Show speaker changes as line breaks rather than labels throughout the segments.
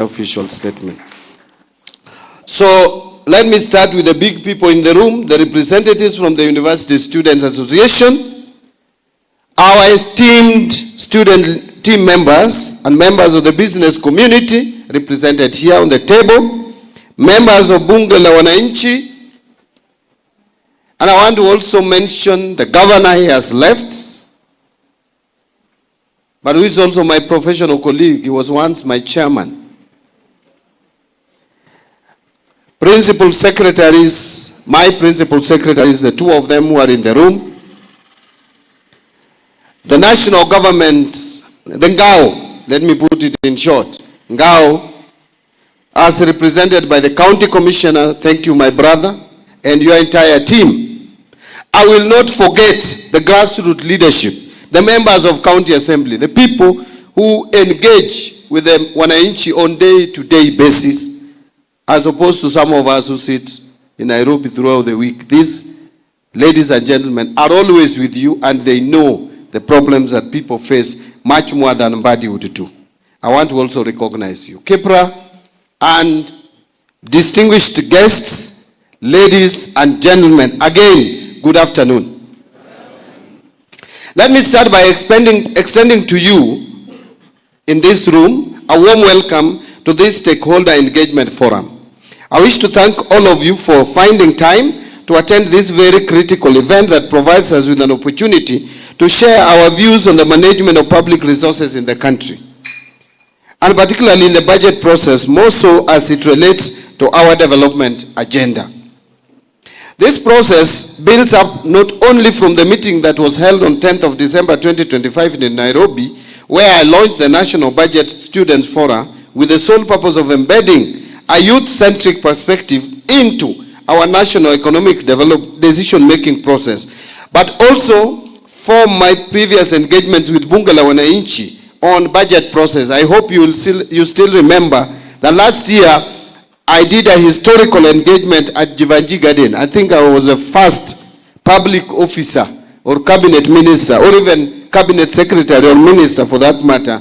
official statement. So let me start with the big people in the room, the representatives from the University Students Association, our esteemed student team members and members of the business community represented here on the table, members of Bunge la Wananchi, and I want to also mention the governor. He has left, but who is also my professional colleague. He was once my chairman. Principal secretaries, my principal secretaries, the two of them who are in the room. The national government, the Ngao, let me put it in short, Ngao, as represented by the county commissioner, thank you my brother, and your entire team. I will not forget the grassroots leadership, the members of county assembly, the people who engage with the Wananchi on day-to-day basis, as opposed to some of us who sit in Nairobi throughout the week. These ladies and gentlemen are always with you, and they know the problems that people face much more than Mbadi would do. I want to also recognize you. Kipra and distinguished guests, ladies and gentlemen, again, good afternoon. Let me start by extending to you in this room a warm welcome to this stakeholder engagement forum. I wish to thank all of you for finding time to attend this very critical event that provides us with an opportunity to share our views on the management of public resources in the country, and particularly in the budget process, more so as it relates to our development agenda. This process builds up not only from the meeting that was held on 10th of December 2025 in Nairobi, where I launched the National Budget Students Forum with the sole purpose of embedding a youth-centric perspective into our national economic decision-making process, but also from my previous engagements with Bunge la Wananchi on budget process. I hope you still remember that last year I did a historical engagement at Jivanji Garden. I think I was the first public officer or cabinet minister or even cabinet secretary or minister for that matter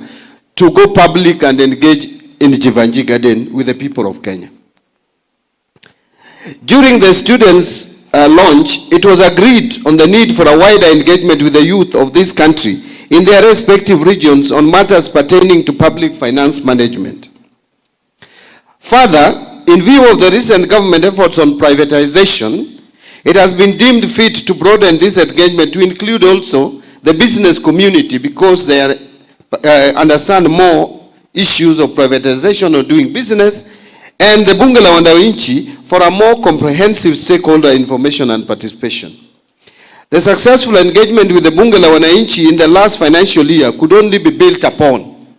to go public and engage in Jivanji Garden with the people of Kenya. During the students' launch, it was agreed on the need for a wider engagement with the youth of this country in their respective regions on matters pertaining to public finance management. Further, in view of the recent government efforts on privatization, it has been deemed fit to broaden this engagement to include also the business community, because they understand more issues of privatization or doing business, and the Bunge la Wananchi for a more comprehensive stakeholder information and participation. The successful engagement with the Bunge la Wananchi in the last financial year could only be built upon.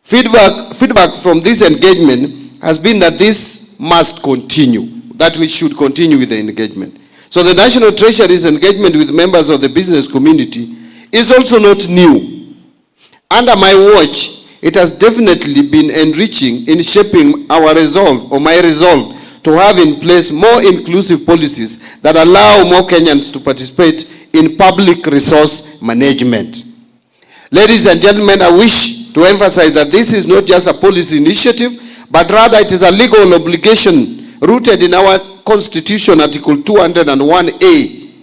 Feedback from this engagement has been that this must continue, that we should continue with the engagement. So the National Treasury's engagement with members of the business community is also not new. Under my watch, it has definitely been enriching in shaping our resolve, or my resolve, to have in place more inclusive policies that allow more Kenyans to participate in public resource management. Ladies and gentlemen, I wish to emphasize that this is not just a policy initiative, but rather it is a legal obligation rooted in our Constitution, Article 201A,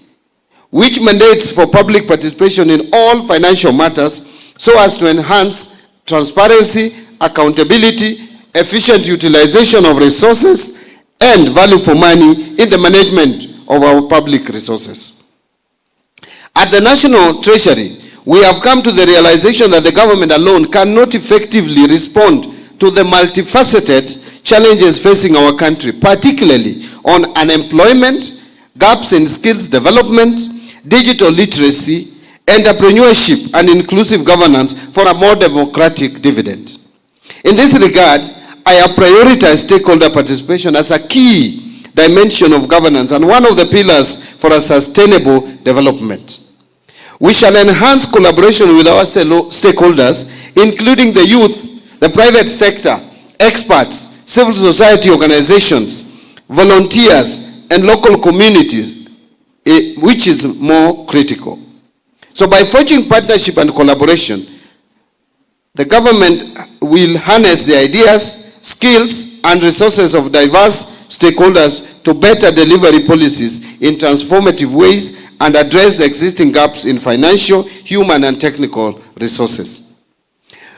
which mandates for public participation in all financial matters so as to enhance transparency, accountability, efficient utilization of resources, and value for money in the management of our public resources. At the National Treasury, we have come to the realization that the government alone cannot effectively respond to the multifaceted challenges facing our country, particularly on unemployment, gaps in skills development, digital literacy, entrepreneurship, and inclusive governance for a more democratic dividend. In this regard, I have prioritized stakeholder participation as a key dimension of governance and one of the pillars for a sustainable development. We shall enhance collaboration with our stakeholders, including the youth, the private sector, experts, civil society organizations, volunteers, and local communities, which is more critical. So by forging partnership and collaboration, The government will harness the ideas, skills, and resources of diverse stakeholders to better delivery policies in transformative ways and address the existing gaps in financial, human, and technical resources.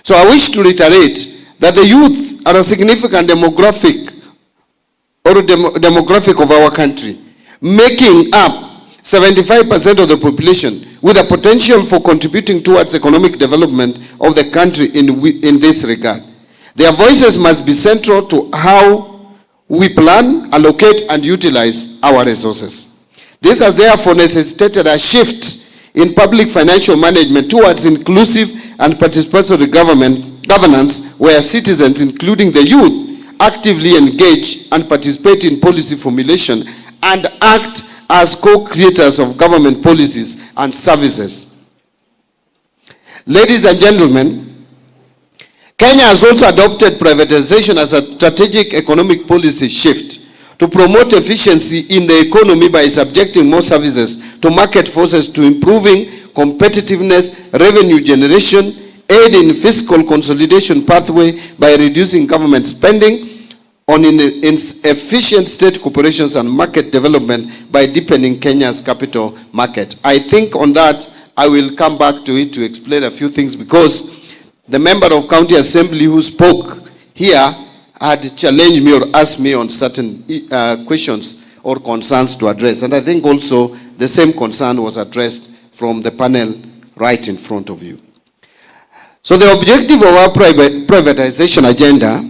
So I wish to reiterate that the youth are a significant demographic of our country, making up 75% of the population, with a potential for contributing towards economic development of the country in this regard. Their voices must be central to how we plan, allocate, and utilize our resources. This has therefore necessitated a shift in public financial management towards inclusive and participatory governance, where citizens, including the youth, actively engage and participate in policy formulation and act as co-creators of government policies and services. Ladies and gentlemen, Kenya has also adopted privatization as a strategic economic policy shift to promote efficiency in the economy by subjecting more services to market forces, to improving competitiveness, revenue generation, aid in fiscal consolidation pathway by reducing government spending on efficient state corporations and market development by deepening Kenya's capital market. I think on that, I will come back to it to explain a few things, because the member of County Assembly who spoke here had challenged me or asked me on certain questions or concerns to address. And I think also the same concern was addressed from the panel right in front of you. So the objective of our privatization agenda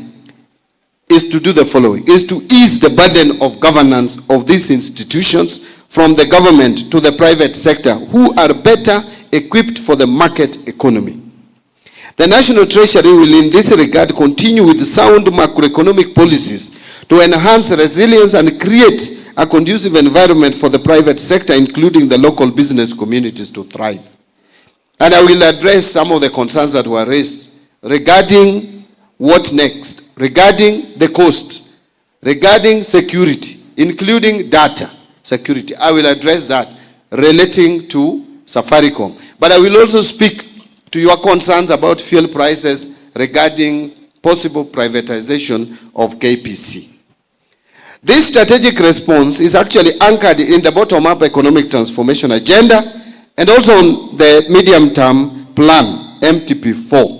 is to do the following, is to ease the burden of governance of these institutions from the government to the private sector, who are better equipped for the market economy. The National Treasury will in this regard continue with sound macroeconomic policies to enhance resilience and create a conducive environment for the private sector, including the local business communities, to thrive. And I will address some of the concerns that were raised regarding what next, regarding the cost, regarding security, including data security. I will address that relating to Safaricom. But I will also speak to your concerns about fuel prices regarding possible privatization of KPC. This strategic response is actually anchored in the bottom-up economic transformation agenda and also on the medium-term plan, MTP4.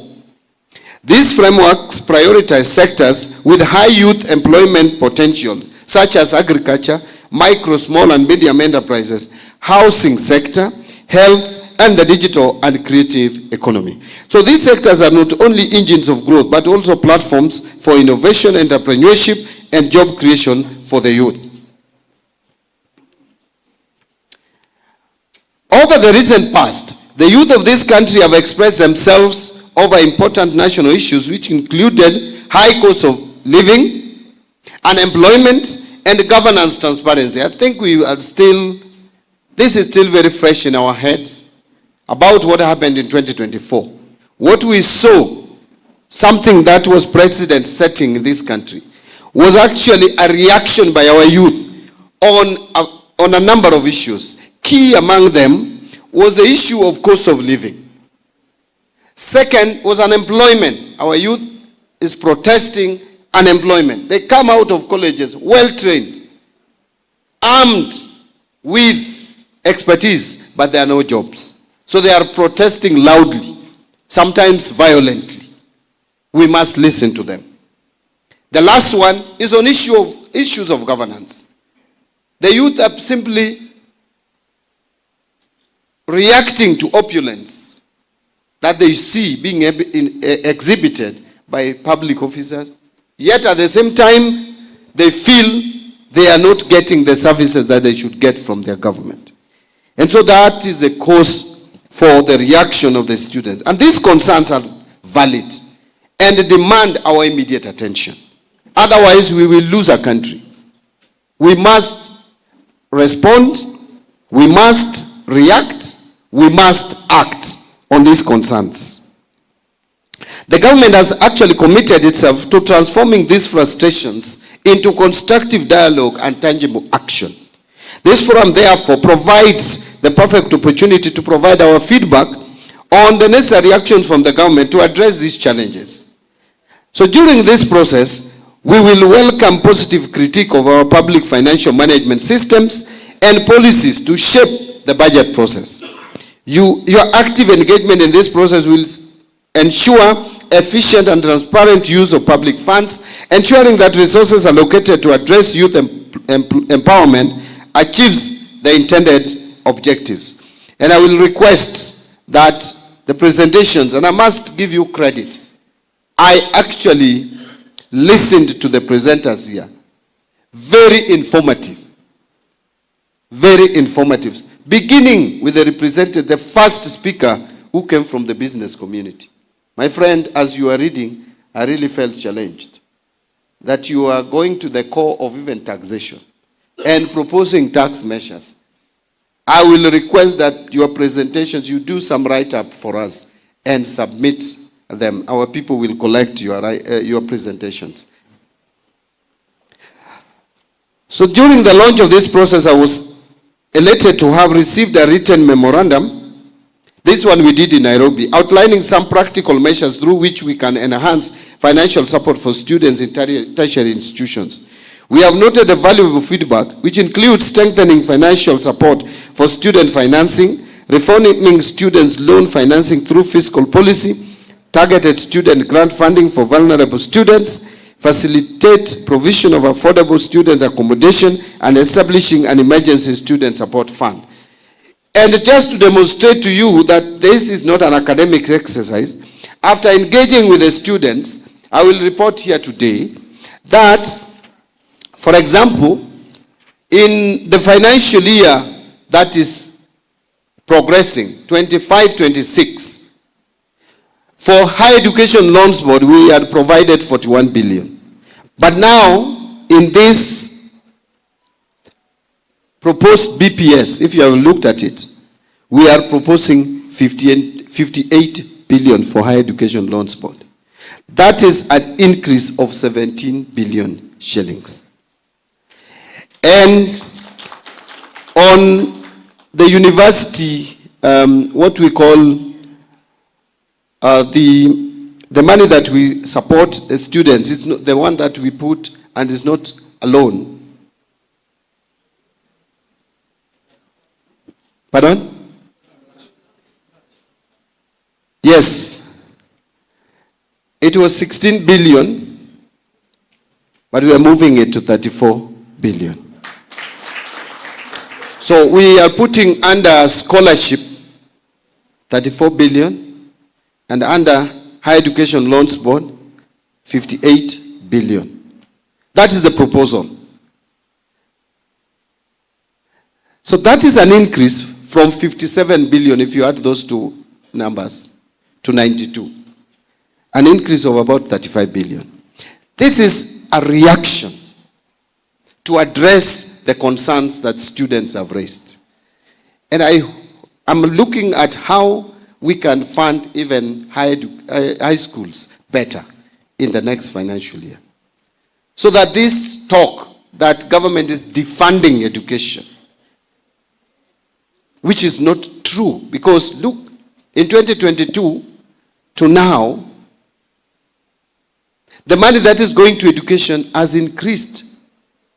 These frameworks prioritize sectors with high youth employment potential, such as agriculture, micro, small, and medium enterprises, housing sector, health, and the digital and creative economy. So these sectors are not only engines of growth, but also platforms for innovation, entrepreneurship, and job creation for the youth. Over the recent past, the youth of this country have expressed themselves over important national issues, which included high cost of living, unemployment, and governance transparency. I think this is still very fresh in our heads about what happened in 2024. What we saw, something that was precedent setting in this country, was actually a reaction by our youth on a number of issues. Key among them was the issue of cost of living. Second was unemployment. Our youth is protesting unemployment. They come out of colleges well-trained, armed with expertise, but there are no jobs. So they are protesting loudly, sometimes violently. We must listen to them. The last one is on issues of governance. The youth are simply reacting to opulence that they see being exhibited by public officers, yet at the same time, they feel they are not getting the services that they should get from their government. And so that is the cause for the reaction of the students. And these concerns are valid and demand our immediate attention. Otherwise, we will lose our country. We must respond, we must react, we must act on these concerns. The government has actually committed itself to transforming these frustrations into constructive dialogue and tangible action. This forum, therefore, provides the perfect opportunity to provide our feedback on the necessary actions from the government to address these challenges. So during this process, we will welcome positive critique of our public financial management systems and policies to shape the budget process. Your active engagement in this process will ensure efficient and transparent use of public funds, ensuring that resources allocated to address youth empowerment achieves the intended objectives. And I will request that the presentations, and I must give you credit, I actually listened to the presenters here. Very informative. Very informative. Beginning with the first speaker who came from the business community. My friend, as you are reading, I really felt challenged that you are going to the core of even taxation and proposing tax measures. I will request that your presentations, you do some write-up for us and submit them. Our people will collect your presentations. So during the launch of this process, I was elated to have received a written memorandum. This one we did in Nairobi, outlining some practical measures through which we can enhance financial support for students in tertiary institutions. We have noted a valuable feedback, which includes strengthening financial support for student financing, reforming students' loan financing through fiscal policy, targeted student grant funding for vulnerable students, facilitate provision of affordable student accommodation, and establishing an emergency student support fund. And just to demonstrate to you that this is not an academic exercise, after engaging with the students, I will report here today that, for example, in the financial year that is progressing, 25-26, for Higher Education Loans Board, we had provided 41 billion. But now, in this proposed BPS, if you have looked at it, we are proposing 58 billion for Higher Education Loans Board. That is an increase of 17 billion shillings. And on the university, what we call the money that we support the students, is not the one that we put and is not a loan. Pardon? Yes. It was 16 billion, but we are moving it to 34 billion. So we are putting under scholarship 34 billion and under Higher Education Loans Board 58 billion. That is the proposal. So that is an increase from 57 billion, if you add those two numbers, to 92. An increase of about 35 billion. This is a reaction to address the concerns that students have raised. And I'm looking at how we can fund even high schools better in the next financial year. So that this talk that government is defunding education, which is not true, because look, in 2022 to now, the money that is going to education has increased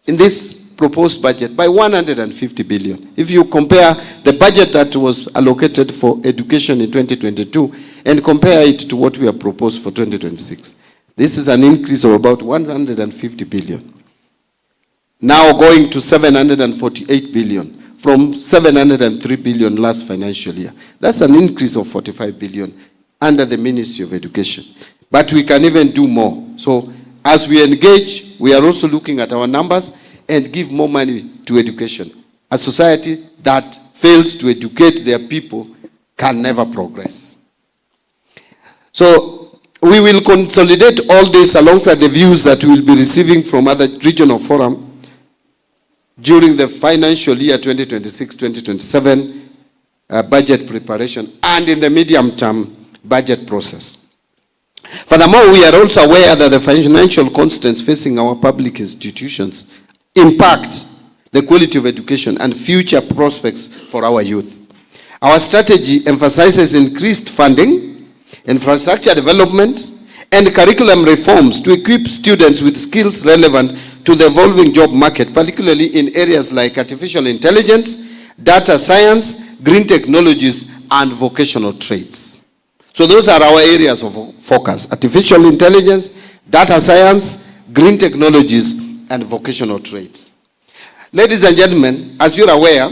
in this proposed budget by 150 billion. If you compare the budget that was allocated for education in 2022 and compare it to what we have proposed for 2026, this is an increase of about 150 billion. Now going to 748 billion. From 703 billion last financial year. That's an increase of 45 billion under the Ministry of Education. But we can even do more. So as we engage, we are also looking at our numbers and give more money to education. A society that fails to educate their people can never progress. So we will consolidate all this alongside the views that we will be receiving from other regional forums during the financial year 2026-2027 budget preparation and in the medium-term budget process. Furthermore, we are also aware that the financial constraints facing our public institutions impact the quality of education and future prospects for our youth. Our strategy emphasizes increased funding, infrastructure development, and curriculum reforms to equip students with skills relevant to the evolving job market, particularly in areas like artificial intelligence, data science, green technologies, and vocational trades. So those are our areas of focus: artificial intelligence, data science, green technologies, and vocational trades. Ladies and gentlemen, as you're aware,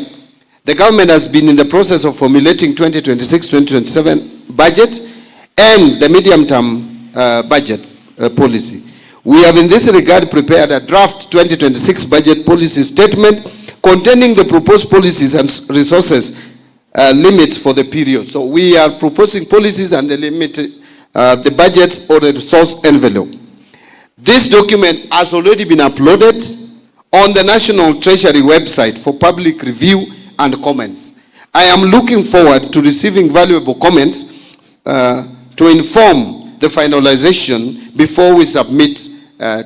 the government has been in the process of formulating 2026-2027 budget and the medium-term budget policy. We have in this regard prepared a draft 2026 budget policy statement containing the proposed policies and resources limits for the period. So we are proposing policies and the limit, the budget or the resource envelope. This document has already been uploaded on the National Treasury website for public review and comments. I am looking forward to receiving valuable comments to inform the finalization before we submit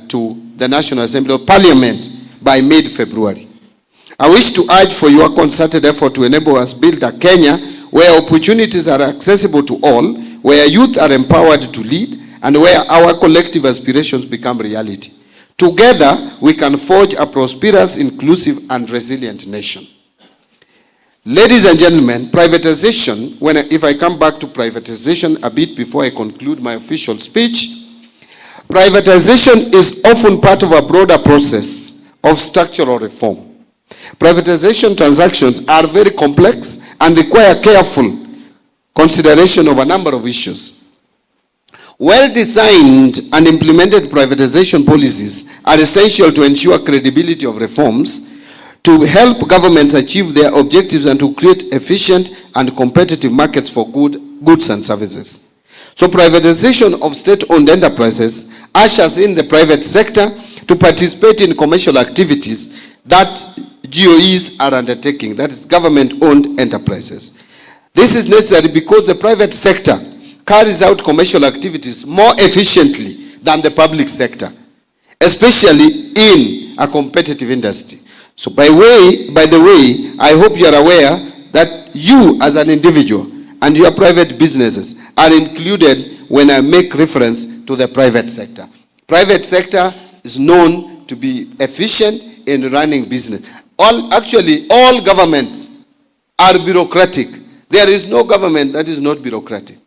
to the National Assembly of Parliament by mid-February. I wish to urge for your concerted effort to enable us build a Kenya where opportunities are accessible to all, where youth are empowered to lead, and where our collective aspirations become reality. Together, we can forge a prosperous, inclusive, and resilient nation. Ladies and gentlemen, privatization, if I come back to privatization a bit before I conclude my official speech, privatization is often part of a broader process of structural reform. Privatization transactions are very complex and require careful consideration of a number of issues. Well-designed and implemented privatization policies are essential to ensure credibility of reforms, to help governments achieve their objectives, and to create efficient and competitive markets for goods and services. So privatization of state-owned enterprises ushers in the private sector to participate in commercial activities that GOEs are undertaking, that is government-owned enterprises. This is necessary because the private sector carries out commercial activities more efficiently than the public sector, especially in a competitive industry. So by the way, I hope you are aware that you as an individual and your private businesses are included when I make reference to the private sector. Private sector is known to be efficient in running business. Actually, all governments are bureaucratic. There is no government that is not bureaucratic.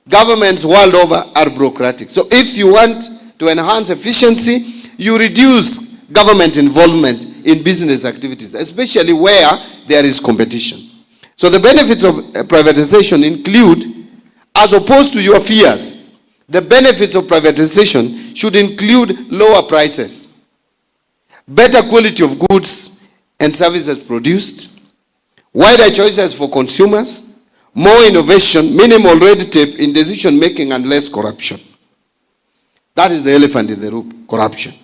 Governments world over are bureaucratic. So if you want to enhance efficiency, you reduce government involvement in business activities, especially where there is competition. So the benefits of privatization include, as opposed to your fears, the benefits of privatization should include lower prices, better quality of goods and services produced, wider choices for consumers, more innovation, minimal red tape in decision making, and less corruption. That is the elephant in the room, corruption.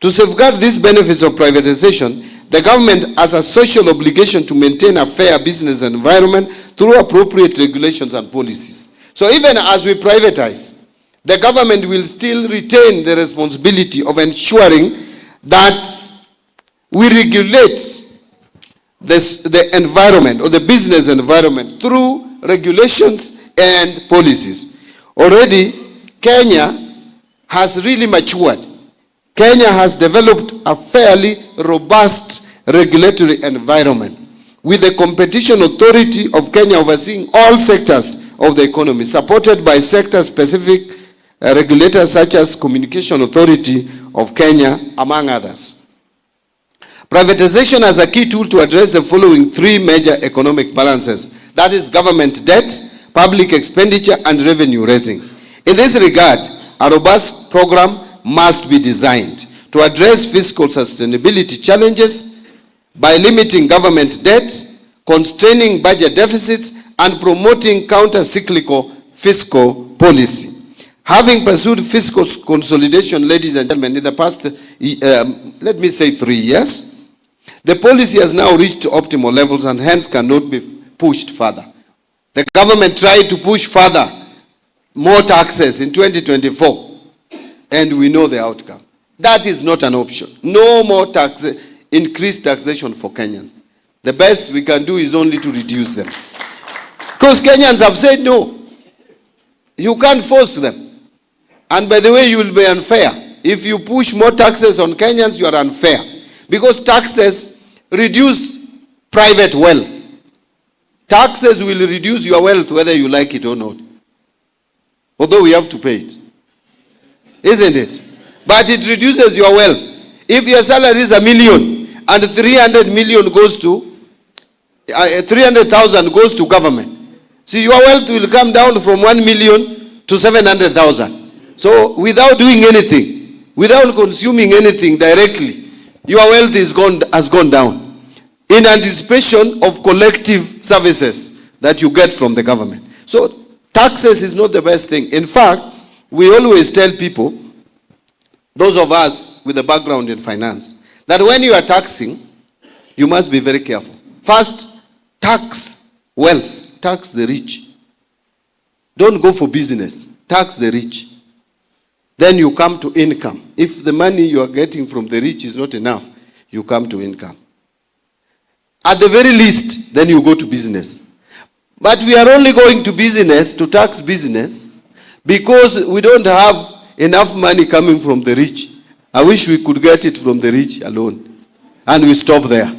To safeguard these benefits of privatization, the government has a social obligation to maintain a fair business environment through appropriate regulations and policies. So even as we privatize, the government will still retain the responsibility of ensuring that we regulate the environment or the business environment through regulations and policies. Already, Kenya has really matured. Kenya has developed a fairly robust regulatory environment with the Competition Authority of Kenya overseeing all sectors of the economy, supported by sector-specific regulators such as Communication Authority of Kenya, among others. Privatization has a key tool to address the following three major economic balances. That is government debt, public expenditure, and revenue raising. In this regard, a robust program must be designed to address fiscal sustainability challenges by limiting government debt, constraining budget deficits, and promoting counter-cyclical fiscal policy. Having pursued fiscal consolidation, ladies and gentlemen, in the past, let me say 3 years, the policy has now reached optimal levels and hence cannot be pushed further. The government tried to push further more taxes in 2024, and we know the outcome. That is not an option. No more increased taxation for Kenyans. The best we can do is only to reduce them. Because Kenyans have said no. You can't force them. And by the way, you will be unfair. If you push more taxes on Kenyans, you are unfair. Because taxes reduce private wealth. Taxes will reduce your wealth whether you like it or not. Although we have to pay it. Isn't it? But it reduces your wealth. If your salary is $1 million and 300 million goes to 300,000 goes to government. See, your wealth will come down from 1 million to 700,000. So without doing anything, without consuming anything directly, your wealth has gone down. In anticipation of collective services that you get from the government. So taxes is not the best thing. In fact, we always tell people, those of us with a background in finance, that when you are taxing, you must be very careful. First, tax wealth, tax the rich. Don't go for business, tax the rich. Then you come to income. If the money you are getting from the rich is not enough, you come to income. At the very least, then you go to business. But we are only going to business, to tax business, because we don't have enough money coming from the rich. I wish we could get it from the rich alone. And we stop there.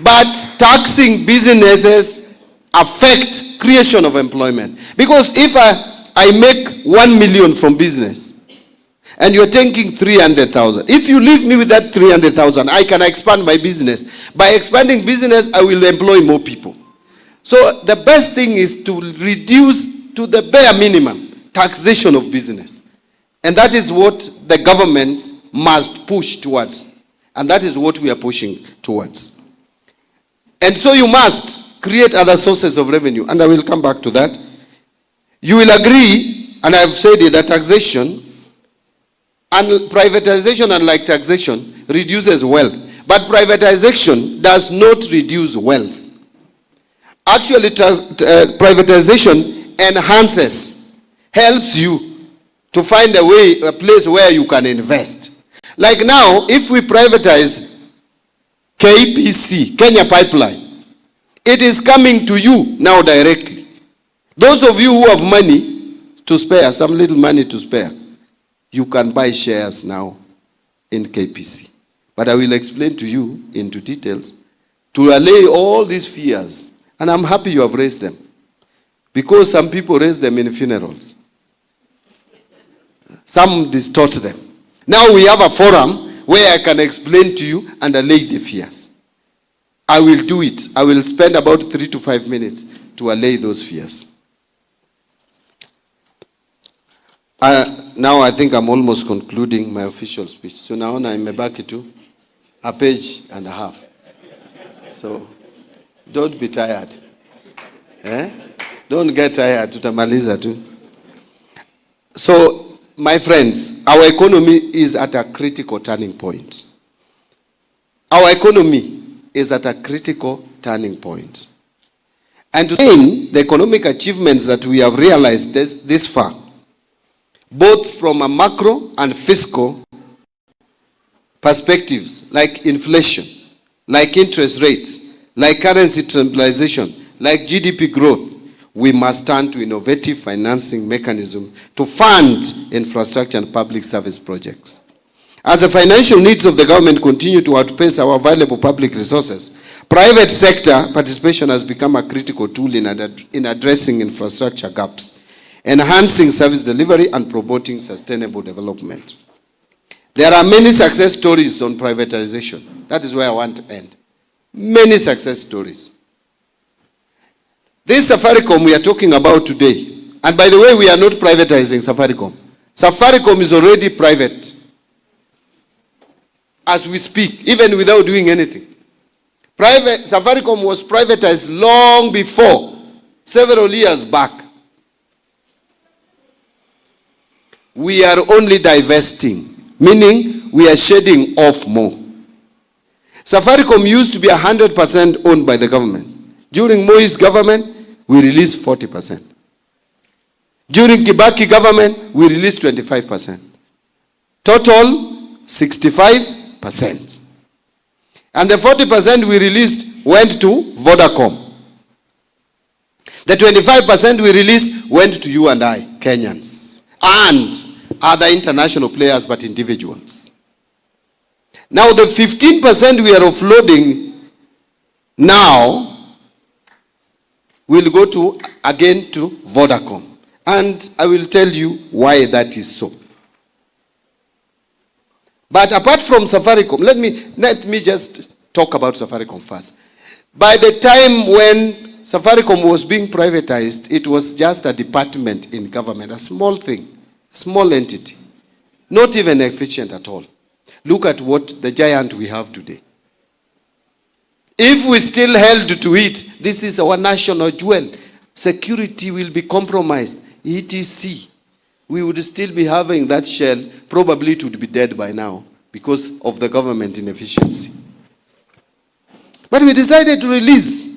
But taxing businesses affect creation of employment. Because if I make 1 million from business, and you're taking 300,000. If you leave me with that 300,000, I can expand my business. By expanding business, I will employ more people. So the best thing is to reduce to the bare minimum taxation of business. And that is what the government must push towards. And that is what we are pushing towards. And so you must create other sources of revenue. And I will come back to that. You will agree, and I have said it, that taxation and privatization, unlike taxation, reduces wealth. But privatization does not reduce wealth. Actually, privatization enhances, helps you to find a place where you can invest. Like now, if we privatize KPC, Kenya Pipeline, it is coming to you now directly. Those of you who have money to spare, some little money to spare, you can buy shares now in KPC. But I will explain to you into details to allay all these fears. And I'm happy you have raised them. Because some people raise them in funerals. Some distort them. Now we have a forum where I can explain to you and allay the fears. I will do it. I will spend about 3 to 5 minutes to allay those fears. Now I think I'm almost concluding my official speech. So now I'm back to a page and a half. So don't be tired. Don't get tired. Tutamaliza tu. So my friends, our economy is at a critical turning point. Our economy is at a critical turning point. And to sustain the economic achievements that we have realized this far, both from a macro and fiscal perspectives, like inflation, like interest rates, like currency stabilization, like GDP growth, we must turn to innovative financing mechanisms to fund infrastructure and public service projects. As the financial needs of the government continue to outpace our available public resources, private sector participation has become a critical tool in addressing infrastructure gaps, enhancing service delivery, and promoting sustainable development. There are many success stories on privatization. That is where I want to end. Many success stories. This Safaricom we are talking about today, and by the way, we are not privatizing Safaricom. Safaricom is already private as we speak, even without doing anything. Safaricom was privatized long before, several years back. We are only divesting, meaning we are shedding off more. Safaricom used to be 100% owned by the government. During Moi's government, we released 40%. During Kibaki government, we released 25%. Total, 65%. And the 40% we released went to Vodacom. The 25% we released went to you and I, Kenyans, and other international players, but individuals. Now the 15% we are offloading now will go to, again, to Vodacom. And I will tell you why that is so. But apart from Safaricom, let me just talk about Safaricom first. By the time when Safaricom was being privatized, it was just a department in government, a small thing, small entity, not even efficient at all. Look at what the giant we have today. If we still held to it, this is our national jewel. Security will be compromised, etc. We would still be having that shell. Probably it would be dead by now because of the government inefficiency. But we decided to release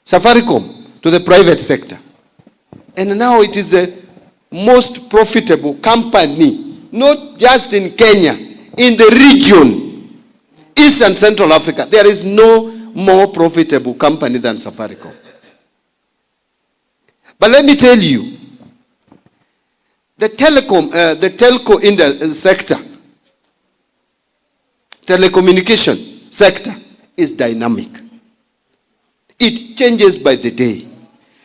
Safaricom to the private sector. And now it is the most profitable company, not just in Kenya, in the region, East and Central Africa. There is no more profitable company than Safaricom. But let me tell you, the telco sector, telecommunication sector is dynamic. It changes by the day.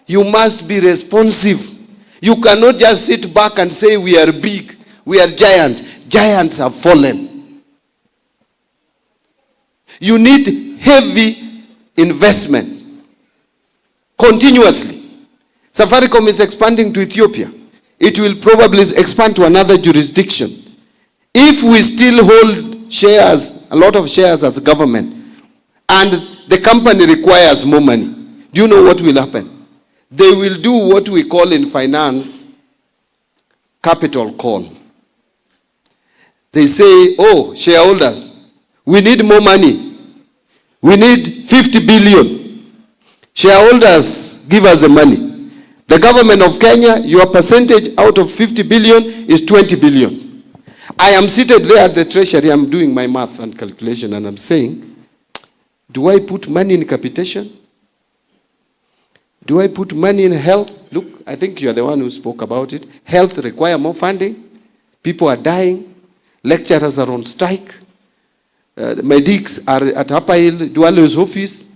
You must be responsive. You cannot just sit back and say we are big, we are giant. Giants have fallen. You need heavy investment continuously. Safaricom is expanding to Ethiopia. It will probably expand to another jurisdiction. If we still hold shares, a lot of shares as government, and the company requires more money, do you know what will happen? They will do what we call in finance capital call. They say, oh, shareholders, we need more money. We need 50 billion. Shareholders, give us the money. The government of Kenya, your percentage out of 50 billion is 20 billion. I am seated there at the treasury, I'm doing my math and calculation, and I'm saying, do I put money in capitation? Do I put money in health? Look, I think you are the one who spoke about it. Health require more funding. People are dying. Lecturers are on strike. Medics are at Upper Hill, Duale's office,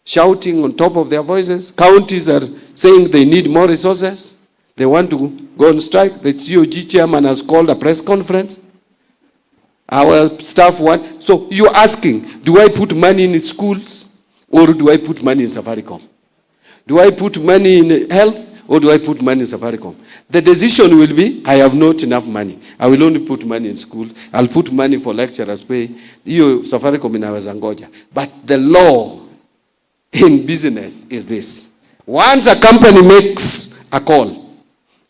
shouting on top of their voices. Counties are saying they need more resources. They want to go on strike. The COG chairman has called a press conference. Our staff want. So you're asking, do I put money in schools or do I put money in Safaricom? Do I put money in health or do I put money in Safaricom? The decision will be, I have not enough money. I will only put money in schools. I'll put money for lecturers' pay. You Safaricom inaweza ngoja. But the law in business is this. Once a company makes a call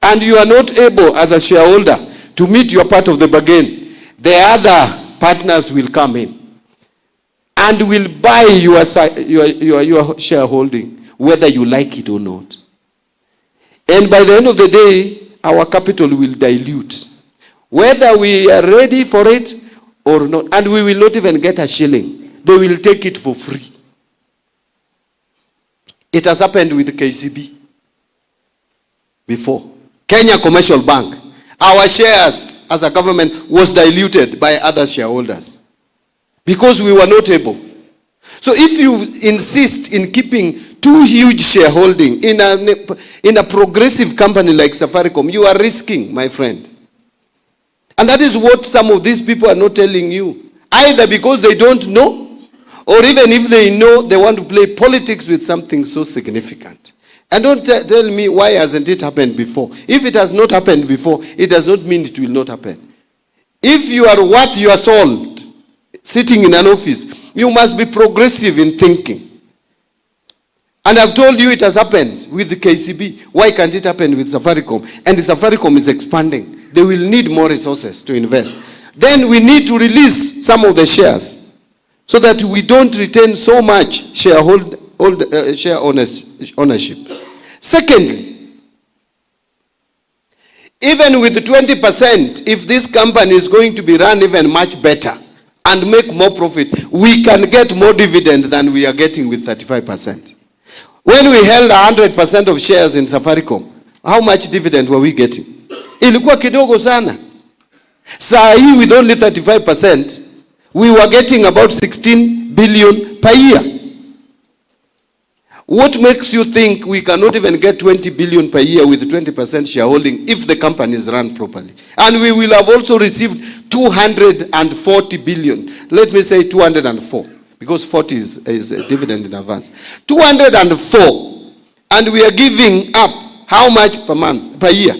and you are not able as a shareholder to meet your part of the bargain, the other partners will come in and will buy your shareholding, whether you like it or not. And by the end of the day, our capital will dilute, whether we are ready for it or not. And we will not even get a shilling. They will take it for free. It has happened with KCB before. Kenya Commercial Bank. Our shares as a government was diluted by other shareholders because we were not able. So if you insist in keeping too huge shareholding in a progressive company like Safaricom, you are risking, my friend. And that is what some of these people are not telling you. Either because they don't know, or even if they know, they want to play politics with something so significant. And don't tell me why hasn't it happened before. If it has not happened before, it does not mean it will not happen. If you are what you are sold, sitting in an office, you must be progressive in thinking. And I've told you it has happened with the KCB. Why can't it happen with Safaricom? And the Safaricom is expanding. They will need more resources to invest. Then we need to release some of the shares so that we don't retain so much share ownership. Secondly, even with the 20%, if this company is going to be run even much better and make more profit, we can get more dividend than we are getting with 35%. When we held 100% of shares in Safaricom, how much dividend were we getting? Ilikuwa kidogo sana. Saa hii with only 35%, we were getting about 16 billion per year. What makes you think we cannot even get 20 billion per year with 20% shareholding if the company is run properly? And we will have also received 240 billion. Let me say 204, because 40 is a dividend in advance. 204, and we are giving up how much per month, per year?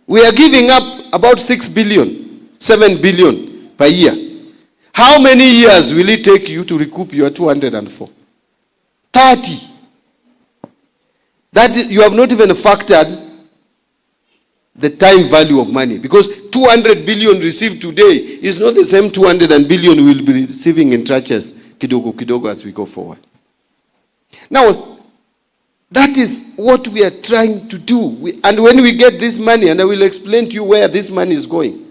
We are giving up about 6 billion, 7 billion per year. How many years will it take you to recoup your 204? 30. That you have not even factored the time value of money, because 200 billion received today is not the same 200 billion we will be receiving in tranches kidogo kidogo as we go forward. Now, that is what we are trying to do. And when we get this money, and I will explain to you where this money is going.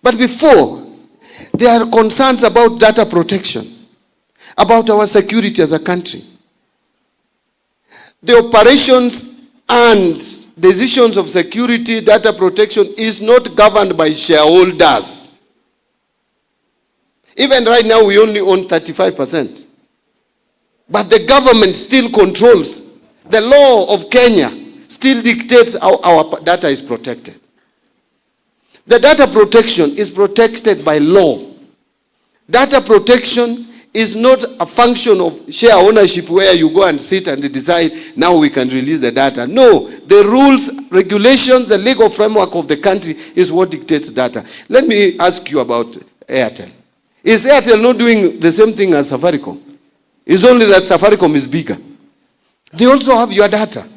But before, there are concerns about data protection, about our security as a country. The operations and decisions of security, data protection is not governed by shareholders. Even right now, we only own 35%. But the government still controls. The law of Kenya still dictates how our data is protected. The data protection is protected by law. Data protection is not a function of share ownership where you go and sit and decide, now we can release the data. No, the rules, regulations, the legal framework of the country is what dictates data. Let me ask you about Airtel. Is Airtel not doing the same thing as Safaricom? It's only that Safaricom is bigger. They also have your data.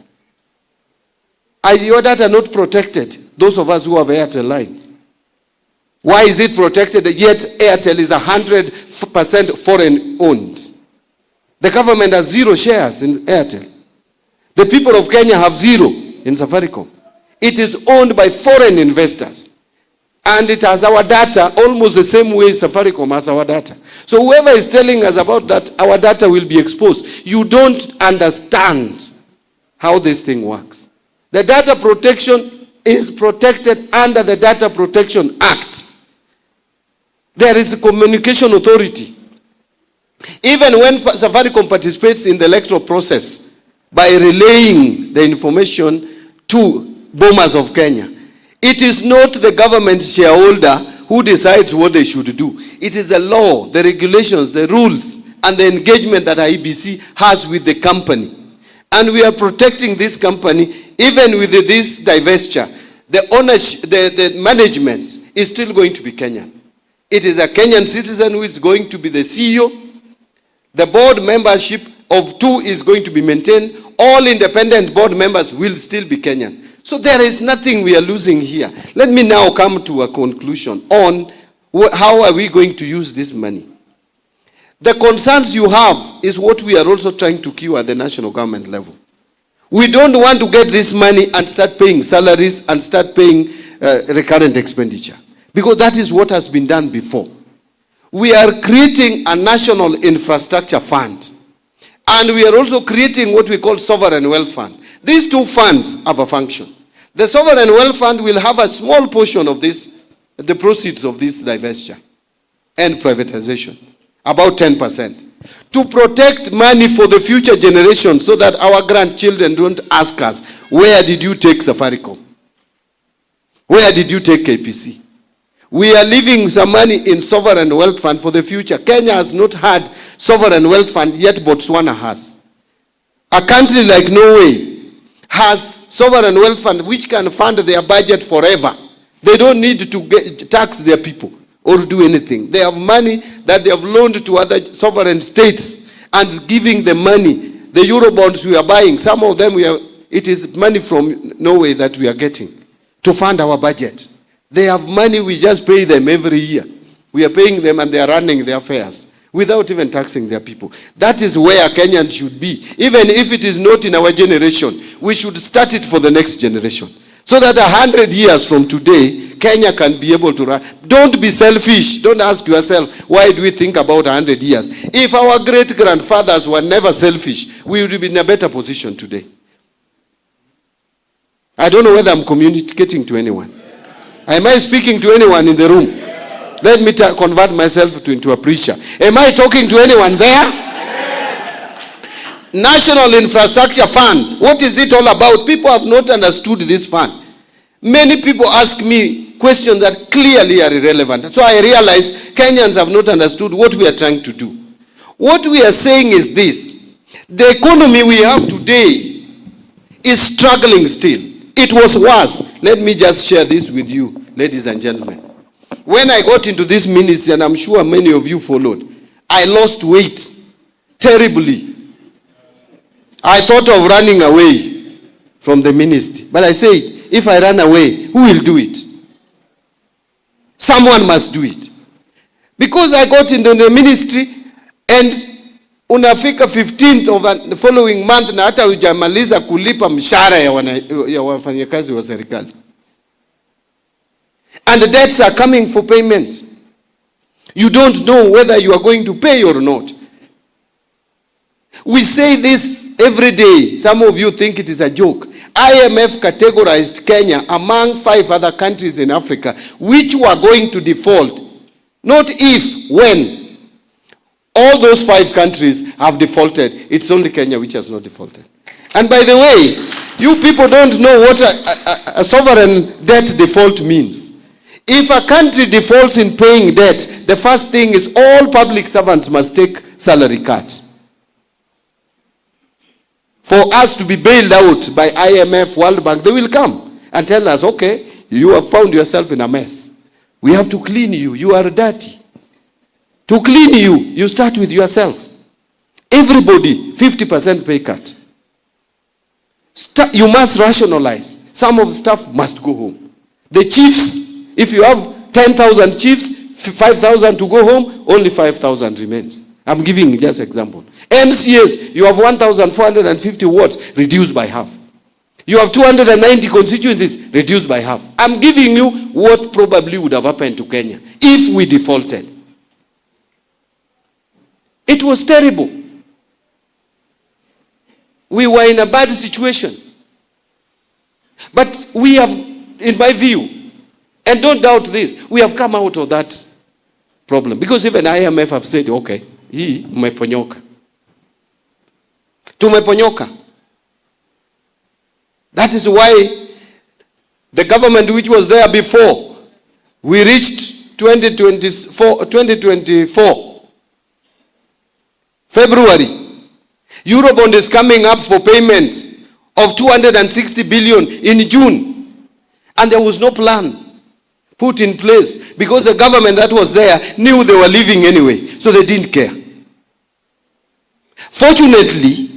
Are your data not protected? Those of us who have Airtel lines. Why is it protected, yet Airtel is 100% foreign owned? The government has 0 shares in Airtel. The people of Kenya have 0 in Safaricom. It is owned by foreign investors. And it has our data almost the same way Safaricom has our data. So whoever is telling us about that, our data will be exposed, you don't understand how this thing works. The data protection is protected under the Data Protection Act. There is a communication authority. Even when Safaricom participates in the electoral process by relaying the information to Bomas of Kenya, it is not the government shareholder who decides what they should do. It is the law, the regulations, the rules, and the engagement that IEBC has with the company. And we are protecting this company even with this divestiture. The ownership, the management is still going to be Kenyan. It is a Kenyan citizen who is going to be the CEO. The board membership of 2 is going to be maintained. All independent board members will still be Kenyan. So there is nothing we are losing here. Let me now come to a conclusion on how are we going to use this money. The concerns you have is what we are also trying to cure at the national government level. We don't want to get this money and start paying salaries and start paying recurrent expenditure, because that is what has been done before. We are creating a national infrastructure fund, and we are also creating what we call sovereign wealth fund. These 2 funds have a function. The sovereign wealth fund will have a small portion of this, the proceeds of this divestiture and privatization, about 10%, to protect money for the future generation so that our grandchildren don't ask us, where did you take Safaricom? Where did you take KPC? We are leaving some money in sovereign wealth fund for the future. Kenya has not had sovereign wealth fund, yet Botswana has. A country like Norway has sovereign wealth fund which can fund their budget forever. They don't need to tax their people or do anything. They have money that they have loaned to other sovereign states and giving them money. The Eurobonds we are buying, some of them it is money from Norway that we are getting to fund our budget. They have money, we just pay them every year. We are paying them and they are running their affairs without even taxing their people. That is where Kenyans should be. Even if it is not in our generation, we should start it for the next generation. So that 100 years from today, Kenya can be able to run. Don't be selfish. Don't ask yourself, why do we think about 100 years? If our great-grandfathers were never selfish, we would be in a better position today. I don't know whether I'm communicating to anyone. Am I speaking to anyone in the room? Let me convert myself into a preacher. Am I talking to anyone there? National Infrastructure Fund. What is it all about? People have not understood this fund. Many people ask me questions that clearly are irrelevant. So I realize Kenyans have not understood what we are trying to do. What we are saying is this. The economy we have today is struggling still. It was worse. Let me just share this with you, ladies and gentlemen. When I got into this ministry, and I'm sure many of you followed, I lost weight terribly. I thought of running away from the ministry. But I said, if I run away, who will do it? Someone must do it. Because I got into the ministry, and unafika 15th of the following month, na hata hujamaliza kulipa mshahara ya wafanyakazi wa serikali. And the debts are coming for payment. You don't know whether you are going to pay or not. We say this every day. Some of you think it is a joke. IMF categorized Kenya among 5 other countries in Africa which were going to default. Not if, when. All those 5 countries have defaulted. It's only Kenya which has not defaulted. And by the way, you people don't know what a sovereign debt default means. If a country defaults in paying debt, the first thing is all public servants must take salary cuts. For us to be bailed out by IMF, World Bank, they will come and tell us, okay, you have found yourself in a mess. We have to clean you. You are dirty. To clean you, you start with yourself. Everybody, 50% pay cut. You must rationalize. Some of the staff must go home. The chiefs, if you have 10,000 chiefs, 5,000 to go home, only 5,000 remains. I'm giving just an example. MCAs, you have 1,450 wards, reduced by half. You have 290 constituencies, reduced by half. I'm giving you what probably would have happened to Kenya if we defaulted. It was terrible. We were in a bad situation. But we have, in my view, and don't doubt this, we have come out of that problem. Because even IMF have said, okay, hii umeponyoka. Tumeponyoka. That is why the government which was there before, we reached 2024, February. Eurobond is coming up for payment of 260 billion in June. And there was no plan put in place because the government that was there knew they were leaving anyway, so they didn't care. Fortunately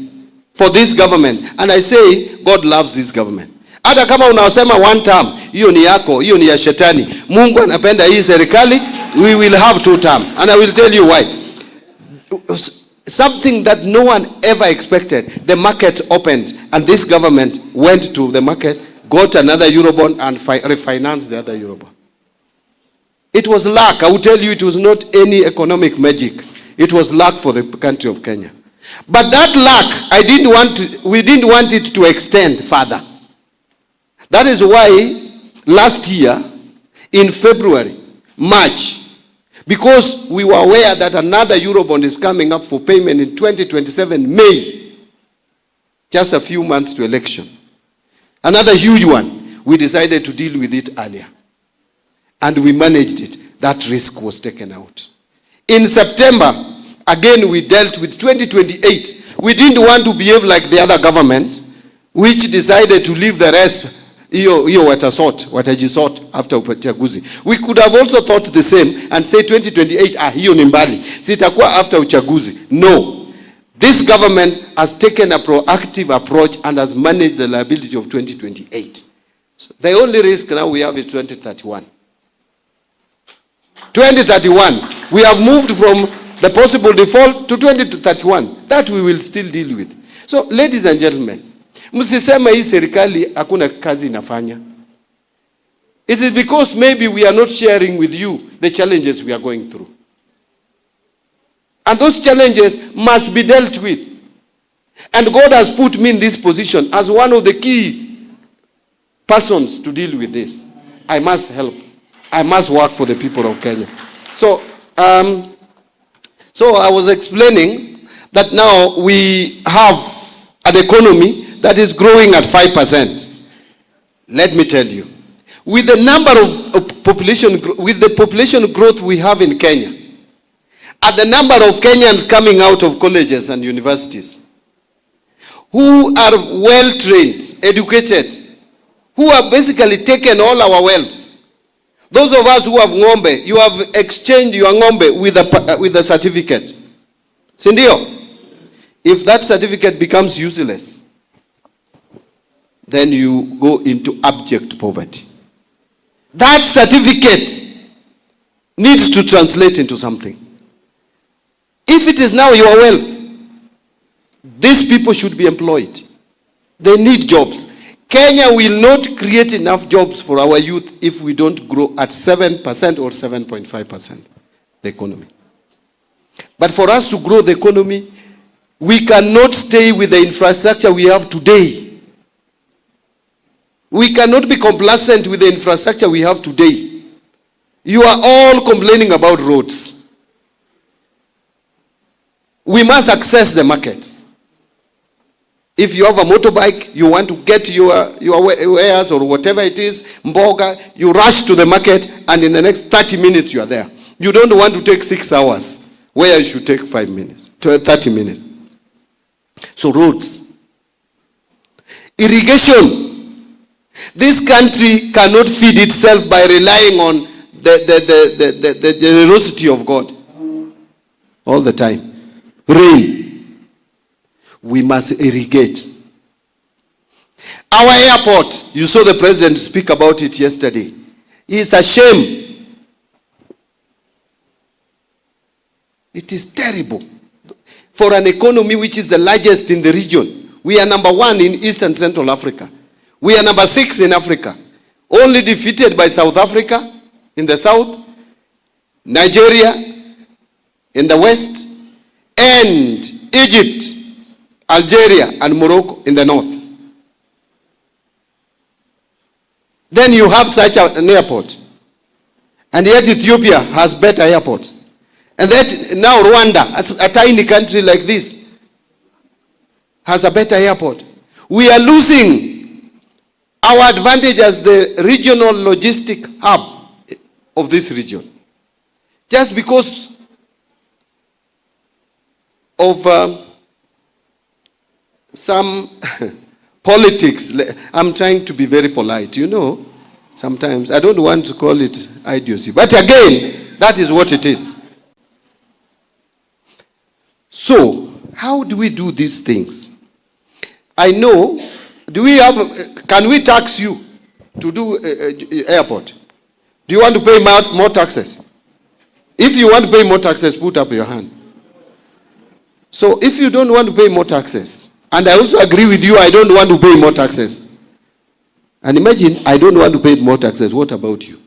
for this government, and I say God loves this government. Hata kama unasema one term, hiyo ni yako, hiyo ni ya shetani. Mungu anapenda hii serikali, we will have 2 terms. And I will tell you why. Something that no one ever expected. The market opened and this government went to the market, got another Eurobond and refinanced the other Eurobond. It was luck. I will tell you, it was not any economic magic. It was luck for the country of Kenya. But that luck, we didn't want it to extend further. That is why last year, in February, March, because we were aware that another Eurobond is coming up for payment in 2027, May, just a few months to election. Another huge one, we decided to deal with it earlier. And we managed it. That risk was taken out. In September, again we dealt with 2028. We didn't want to behave like the other government, which decided to leave the rest, watajisort after uchaguzi. We could have also thought the same and say 2028, hiyo ni mbali. Sitakuwa after uchaguzi. No. This government has taken a proactive approach and has managed the liability of 2028. So the only risk now we have is 2031. 2031, we have moved from the possible default to 2031. That we will still deal with. So, ladies and gentlemen, msisema hii serikali hakuna kazi inafanya. It is because maybe we are not sharing with you the challenges we are going through. And those challenges must be dealt with. And God has put me in this position as one of the key persons to deal with this. I must help. I must work for the people of Kenya. So I was explaining that now we have an economy that is growing at 5%. Let me tell you, with the number of with the population growth we have in Kenya, and the number of Kenyans coming out of colleges and universities, who are well-trained, educated, who have basically taken all our wealth. Those of us who have ng'ombe, you have exchanged your ng'ombe with a certificate. Sindio? If that certificate becomes useless, then you go into abject poverty. That certificate needs to translate into something. If it is now your wealth, these people should be employed. They need jobs. Kenya will not create enough jobs for our youth if we don't grow at 7% or 7.5% the economy. But for us to grow the economy, we cannot stay with the infrastructure we have today. We cannot be complacent with the infrastructure we have today. You are all complaining about roads. We must access the markets. If you have a motorbike, you want to get your wares or whatever it is, mboga, you rush to the market and in the next 30 minutes you are there. You don't want to take 6 hours where you should take 5 minutes, 30 minutes. So roads. Irrigation. This country cannot feed itself by relying on the generosity of God all the time. Rain. We must irrigate. Our airport, you saw the president speak about it yesterday. It's a shame. It is terrible. For an economy which is the largest in the region. We are number 1 in East and Central Africa. We are number 6 in Africa. Only defeated by South Africa in the south, Nigeria in the west, and Egypt, Algeria, and Morocco in the north. Then you have such an airport. And yet Ethiopia has better airports. And that now Rwanda, a tiny country like this, has a better airport. We are losing our advantage as the regional logistic hub of this region. Just because of some politics. I'm trying to be very polite, you know. Sometimes I don't want to call it idiocy. But again, that is what it is. So, how do we do these things? I know, can we tax you to do airport? Do you want to pay more taxes? If you want to pay more taxes, put up your hand. So if you don't want to pay more taxes, and I also agree with you, I don't want to pay more taxes. And imagine, I don't want to pay more taxes. What about you?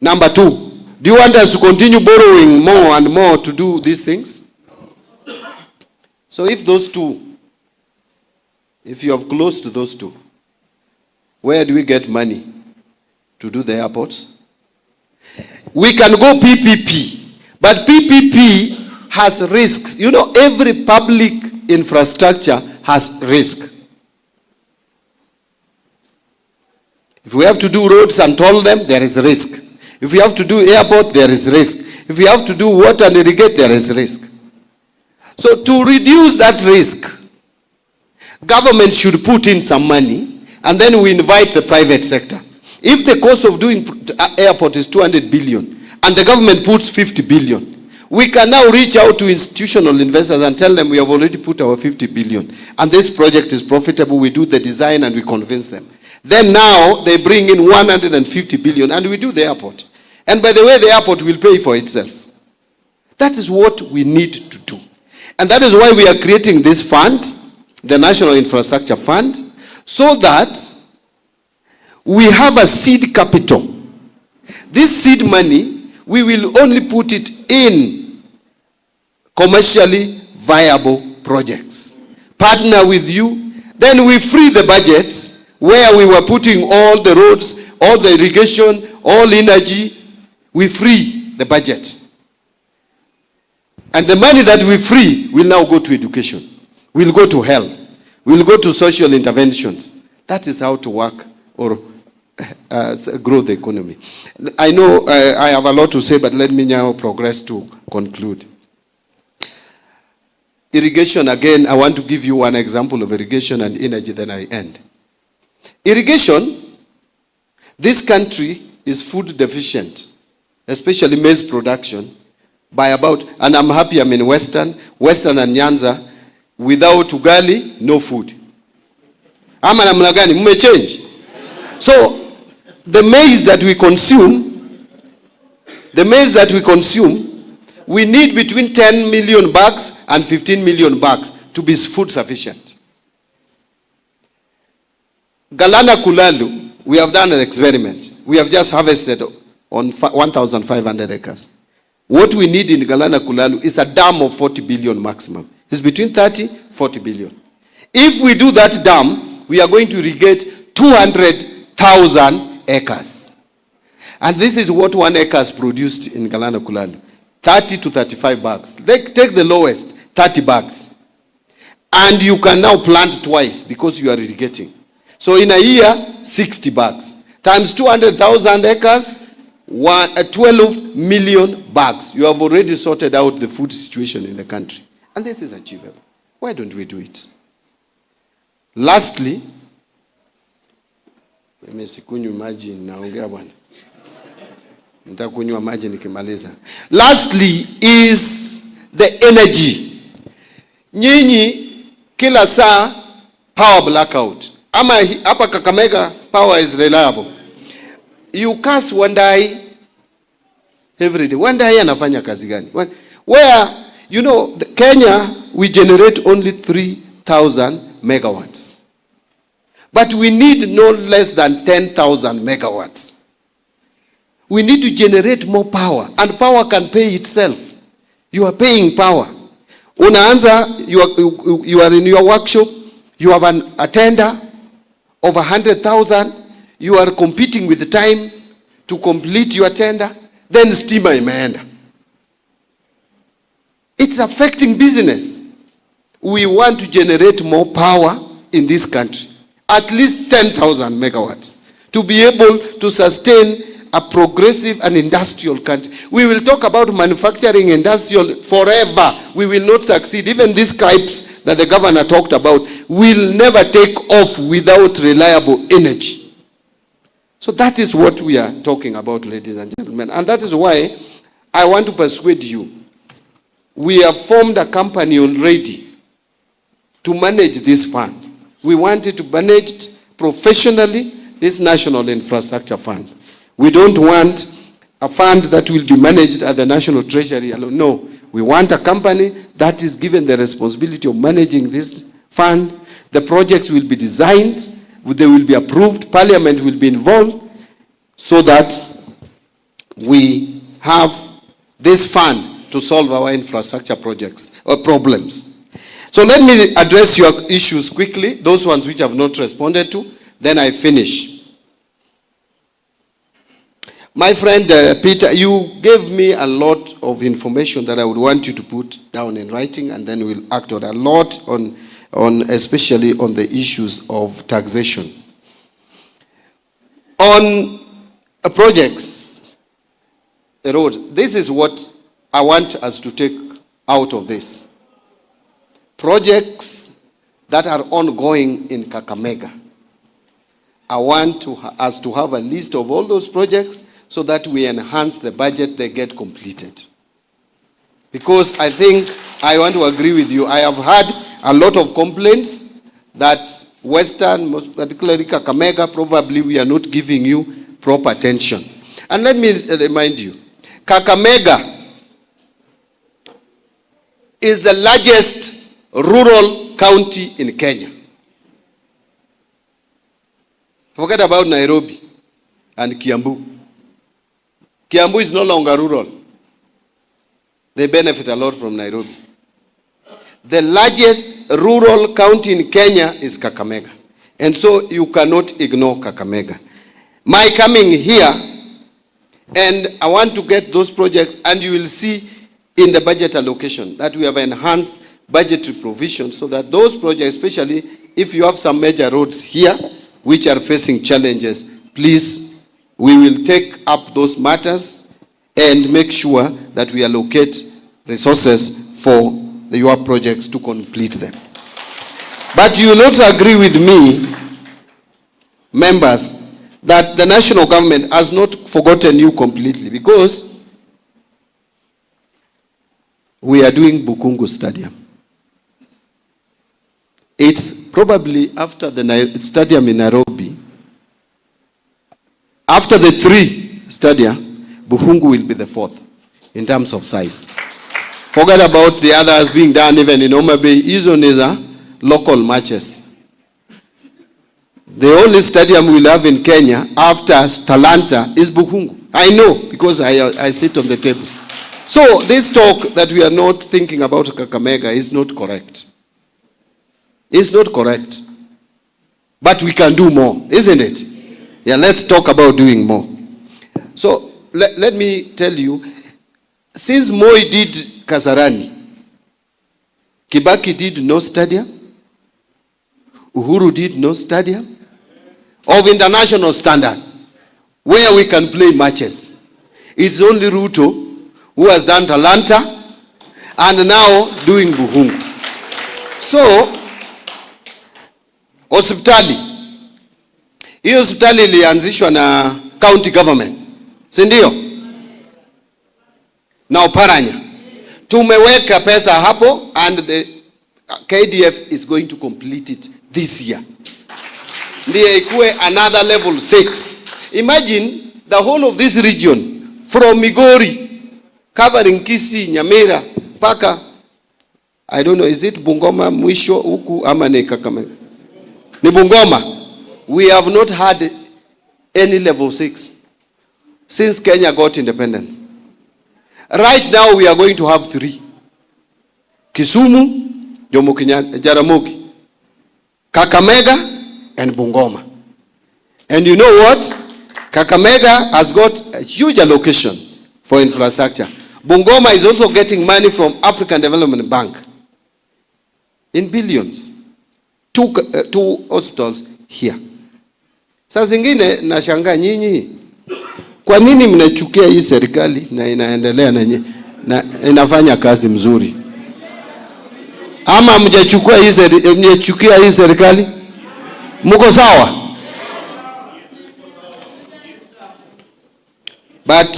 Number 2, do you want us to continue borrowing more and more to do these things? So if those two, if you have closed those two, where do we get money to do the airports? We can go PPP, but PPP has risks. You know, every public infrastructure has risk. If we have to do roads and toll them, there is risk. If we have to do airport, there is risk. If we have to do water and irrigate, there is risk. So to reduce that risk, government should put in some money, and then we invite the private sector. If the cost of doing airport is 200 billion, and the government puts 50 billion, we can now reach out to institutional investors and tell them we have already put our 50 billion, and this project is profitable, we do the design and we convince them. Then now they bring in 150 billion and we do the airport. And by the way, the airport will pay for itself. That is what we need to do. And that is why we are creating this fund, the National Infrastructure Fund, so that we have a seed capital. This seed money we will only put it in commercially viable projects. Partner with you, then we free the budget where we were putting all the roads, all the irrigation, all energy. We free the budget. And the money that we free will now go to education, will go to health, will go to social interventions. That is how to work or grow the economy. I know I have a lot to say, but let me now progress to conclude. Irrigation, again, I want to give you one example of irrigation and energy, then I end. Irrigation, this country is food deficient, especially maize production, by about, and I'm happy I'm in Western and Nyanza, without ugali, no food. Ama namna gani, mume change. So, the maize that we consume, we need between 10 million bags and 15 million bags to be food sufficient. Galana Kulalu, we have done an experiment. We have just harvested on 1,500 acres. What we need in Galana Kulalu is a dam of 40 billion maximum. It's between 30, 40 billion. If we do that dam, we are going to irrigate 200,000 acres. And this is what 1 acre has produced in Galana Kulalu. 30 to 35 bags. Take the lowest, 30 bags. And you can now plant twice because you are irrigating. So in a year, 60 bags. Times 200,000 acres, 12 million bags. You have already sorted out the food situation in the country. And this is achievable. Why don't we do it? Lastly, lastly is the energy. Nyinyi kila saa power blackout. Ama hapa Kakamega power is reliable. You cast Wandai every day. Wandai anafanya kazi gani? Where, you know, Kenya, we generate only 3,000 megawatts. But we need no less than 10,000 megawatts. We need to generate more power. And power can pay itself. You are paying power. Unaanza, you are in your workshop, you have a tender of 100,000, you are competing with the time to complete your tender, then stima imeenda. It's affecting business. We want to generate more power in this country. At least 10,000 megawatts. To be able to sustain a progressive and industrial country. We will talk about manufacturing industrial forever. We will not succeed. Even these Skypes that the governor talked about will never take off without reliable energy. So that is what we are talking about, ladies and gentlemen. And that is why I want to persuade you. We have formed a company already to manage this fund. We wanted to manage professionally this National Infrastructure Fund. We don't want a fund that will be managed at the National Treasury alone. No, we want a company that is given the responsibility of managing this fund. The projects will be designed, they will be approved, Parliament will be involved, so that we have this fund to solve our infrastructure projects or problems. So let me address your issues quickly, those ones which I have not responded to, then I finish. My friend Peter, you gave me a lot of information that I would want you to put down in writing, and then we'll act on a lot on especially on the issues of taxation. On projects, the roads, this is what I want us to take out of this. Projects that are ongoing in Kakamega. I want us to have a list of all those projects so that we enhance the budget, they get completed. Because I think, I want to agree with you, I have had a lot of complaints that Western, most particularly Kakamega, probably we are not giving you proper attention. And let me remind you, Kakamega is the largest rural county in Kenya. Forget about Nairobi and Kiambu. Kiambu is no longer rural. They benefit a lot from Nairobi. The largest rural county in Kenya is Kakamega. And so you cannot ignore Kakamega. My coming here, and I want to get those projects, and you will see in the budget allocation that we have enhanced budgetary provision so that those projects, especially if you have some major roads here which are facing challenges, please, we will take up those matters and make sure that we allocate resources for your projects to complete them. But you will also agree with me, members, that the national government has not forgotten you completely, because we are doing Bukungu Stadium. It's probably after the stadium in Nairobi, after the 3 stadium, Bukungu will be the 4th in terms of size. Forget about the others being done even in Mbadi. Hizo ni za local matches. The only stadium we'll have in Kenya after Talanta is Bukungu. I know, because I sit on the table. So this talk that we are not thinking about Kakamega is not correct. It's not correct. But we can do more, isn't it? Yeah, let's talk about doing more. So let me tell you, since Moi did Kasarani, Kibaki did no stadium, Uhuru did no stadium of international standard where we can play matches. It's only Ruto who has done Talanta and now doing Bukungu. So, hospitali. Hiyo hospitali ilianzishwa na county government. Si ndio? Na Oparanya. Tumeweka pesa hapo, and the KDF is going to complete it this year. Ndiye ikuwe another level 6. Imagine the whole of this region from Migori covering Kisii, Nyamira, paka, I don't know, is it Bungoma mwisho huku ama ni Kakamega? Ni Bungoma. We have not had any level 6 since Kenya got independent. Right now we are going to have 3. Kisumu, Jaramogi, Kakamega, and Bungoma. And you know what? Kakamega has got a huge allocation for infrastructure. Bungoma is also getting money from African Development Bank in billions. 2 hospitals here. Sasa zingine nashangaa nyinyi, kwa nini mnachukia hii serikali na inaendelea na inafanya kazi mzuri? Ama mjachukua mnachukia hii serikali? Mko sawa? But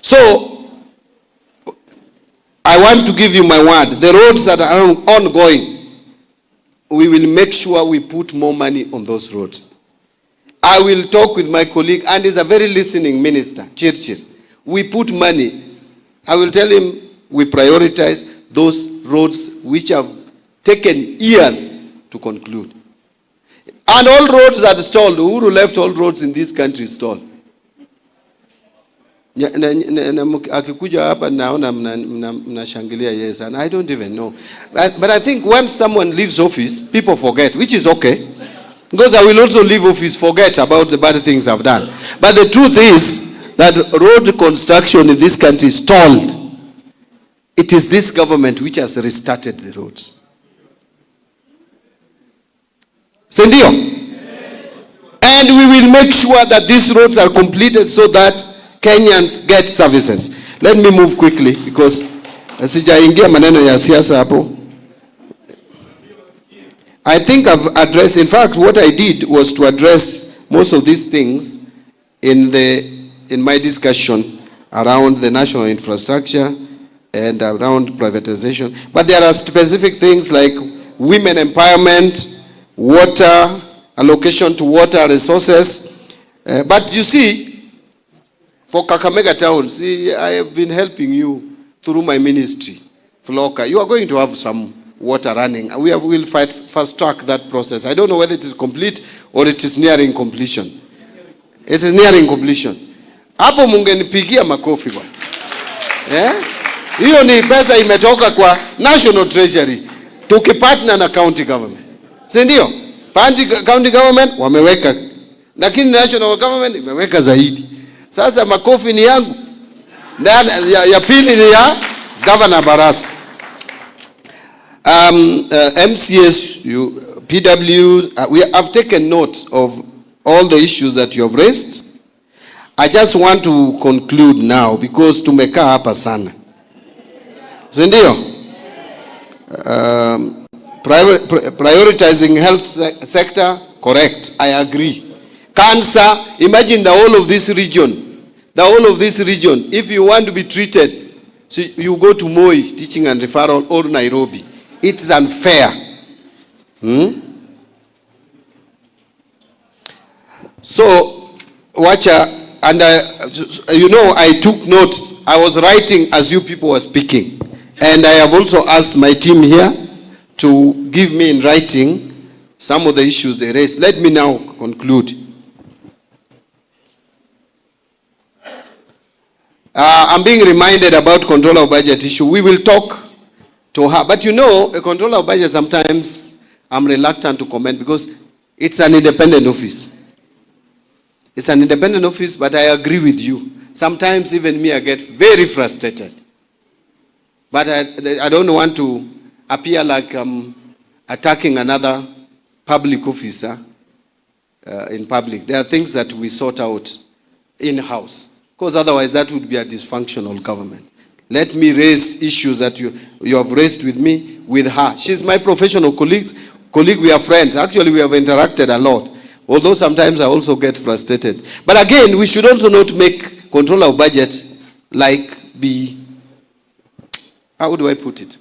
so I want to give you my word. The roads that are ongoing, we will make sure we put more money on those roads. I will talk with my colleague, and he's a very listening minister, Churchill. We put money. I will tell him we prioritize those roads which have taken years to conclude. And all roads are stalled. Uhuru left all roads in this country stalled. Akikuja hapa naona mnashangilia yes, and I don't even know. But I think when someone leaves office, people forget, which is okay. Because I will also leave office, forget about the bad things I've done. But the truth is that road construction in this country is stalled. It is this government which has restarted the roads. Sendio? And we will make sure that these roads are completed so that Kenyans get services. Let me move quickly because sijaingia maneno ya siasa hapo. I think I've addressed, in fact, what I did was to address most of these things in my discussion around the national infrastructure and around privatization. But there are specific things like women empowerment, water, allocation to water resources. But you see, for Kakamega town, see, I have been helping you through my ministry, Floka. You are going to have some water running. We will fast track that process. I don't know whether it is complete or it is nearing completion. It is nearing completion. Hapo mungenipigia makofi bwana. Hiyo ni pesa imetoka kwa National Treasury tukipartner na county government. Si ndio? County government wameweka, lakini national government imeweka zaidi. Sasa makofi ni yangu. Ya pili ni ya Governor Barasa. MCS, PW, we have taken note of all the issues that you have raised. I just want to conclude now because tumekaa hapa sana. Si ndio? Prioritizing health sector, correct. I agree. Cancer, imagine the whole of this region. The whole of this region, if you want to be treated, so you go to Moi Teaching and Referral or Nairobi. It's unfair. So, watcha, and you know, I took notes. I was writing as you people were speaking. And I have also asked my team here to give me in writing some of the issues they raised. Let me now conclude. I'm being reminded about control of budget issue. We will talk to her. But you know, a controller of budget, sometimes I'm reluctant to comment because it's an independent office. It's an independent office, but I agree with you. Sometimes even me, I get very frustrated. But I don't want to appear like I'm attacking another public officer in public. There are things that we sort out in-house. Because otherwise that would be a dysfunctional government. Let me raise issues that you have raised with me, with her. She's my professional colleague, we are friends. Actually, we have interacted a lot. Although sometimes I also get frustrated. But again, we should also not make control of budget like be, how do I put it?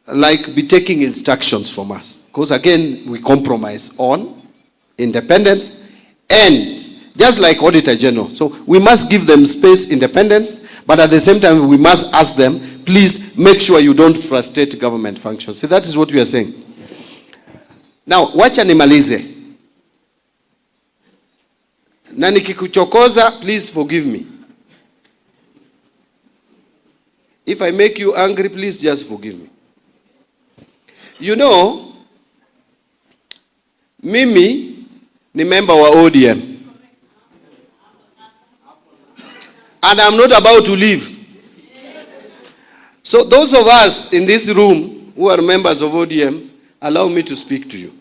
Like be taking instructions from us. Because again, we compromise on independence and just like Auditor General. So we must give them space, independence, but at the same time, we must ask them, please make sure you don't frustrate government functions. See, that is what we are saying. Now, wacha nimalize. Na nikikuchokoza, please forgive me. If I make you angry, please just forgive me. You know, mimi ni member wa ODM. And I'm not about to leave. So those of us in this room who are members of ODM, allow me to speak to you.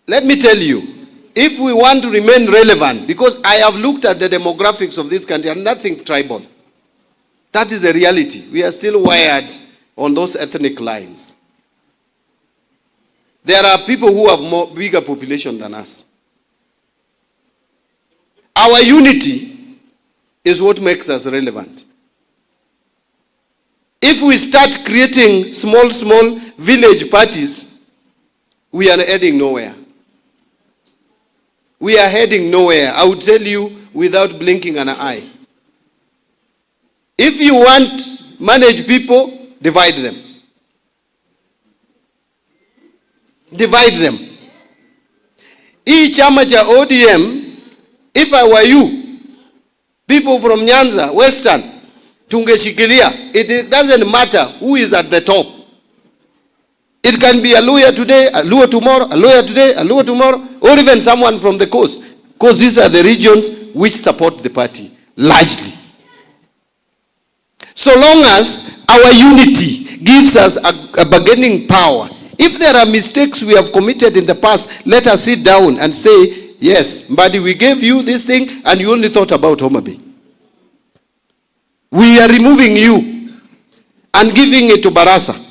Let me tell you, if we want to remain relevant, because I have looked at the demographics of this country and nothing tribal. That is the reality. We are still wired on those ethnic lines. There are people who have bigger population than us. Our unity is what makes us relevant. If we start creating small village parties, we are heading nowhere. We are heading nowhere. I would tell you without blinking an eye. If you want to manage people, divide them. Divide them. Hii chama cha ODM, if I were you, people from Nyanza, Western, tungeshikilia. It doesn't matter who is at the top. It can be a Luhya today, a Luhya tomorrow, a Luhya today, a Luhya tomorrow, or even someone from the coast. Because these are the regions which support the party, largely. So long as our unity gives us a bargaining power. If there are mistakes we have committed in the past, let us sit down and say, yes, Mbadi, we gave you this thing and you only thought about Homabay. We are removing you and giving it to Barasa.